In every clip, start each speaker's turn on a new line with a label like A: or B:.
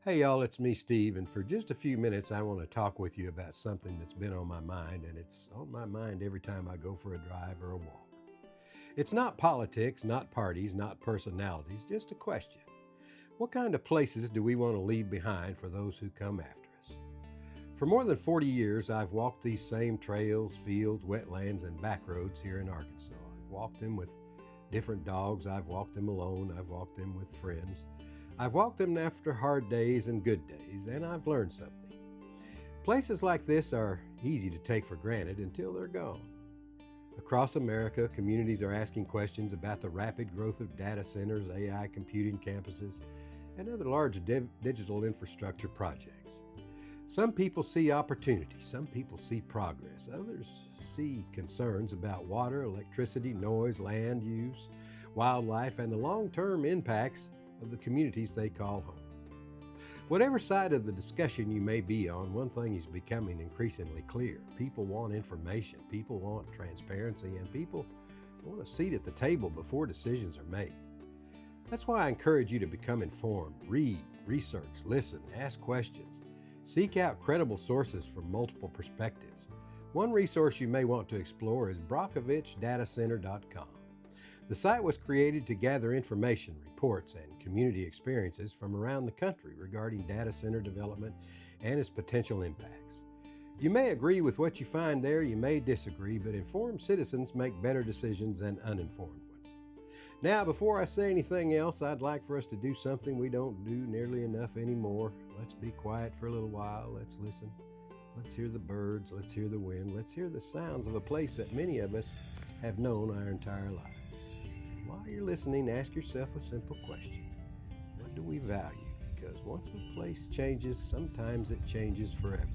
A: Hey y'all, it's me, Steve, and for just a few minutes, I want to talk with you about something that's been on my mind, and it's on my mind every time I go for a drive or a walk. It's not politics, not parties, not personalities, just a question. What kind of places do we want to leave behind for those who come after us? For more than 40 years, I've walked these same trails, fields, wetlands, and back roads here in Arkansas. I've walked them with different dogs, I've walked them alone, I've walked them with friends. I've walked them after hard days and good days, and I've learned something. Places like this are easy to take for granted until they're gone. Across America, communities are asking questions about the rapid growth of data centers, AI computing campuses, and other large digital infrastructure projects. Some people see opportunity, some people see progress, others see concerns about water, electricity, noise, land use, wildlife, and the long-term impacts of the communities they call home. Whatever side of the discussion you may be on, one thing is becoming increasingly clear. People want information, people want transparency, and people want a seat at the table before decisions are made. That's why I encourage you to become informed, read, research, listen, ask questions. Seek out credible sources from multiple perspectives. One resource you may want to explore is brockovichdatacenter.com. The site was created to gather information, reports, and community experiences from around the country regarding data center development and its potential impacts. You may agree with what you find there, you may disagree, but informed citizens make better decisions than uninformed ones. Now, before I say anything else, I'd like for us to do something we don't do nearly enough anymore. Let's be quiet for a little while, let's listen. Let's hear the birds, let's hear the wind, let's hear the sounds of a place that many of us have known our entire lives. While you're listening, ask yourself a simple question. What do we value? Because once a place changes, sometimes it changes forever.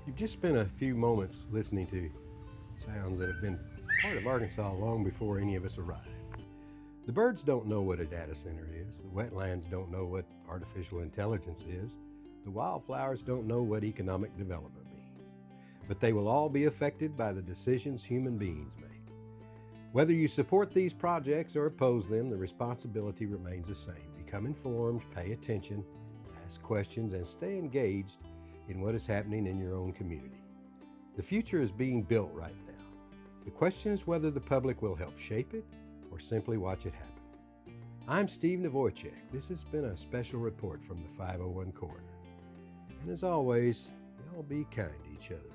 A: You've just spent a few moments listening to sounds that have been part of Arkansas long before any of us arrived. The birds don't know what a data center is. The wetlands don't know what artificial intelligence is. The wildflowers don't know what economic development means. But they will all be affected by the decisions human beings make. Whether you support these projects or oppose them, the responsibility remains the same. Become informed, pay attention, ask questions, and stay engaged in what is happening in your own community. The future is being built right now. The question is whether the public will help shape it or simply watch it happen. I'm Steve Navoychek. This has been a special report from the 501 Coroner. And as always, y'all be kind to each other.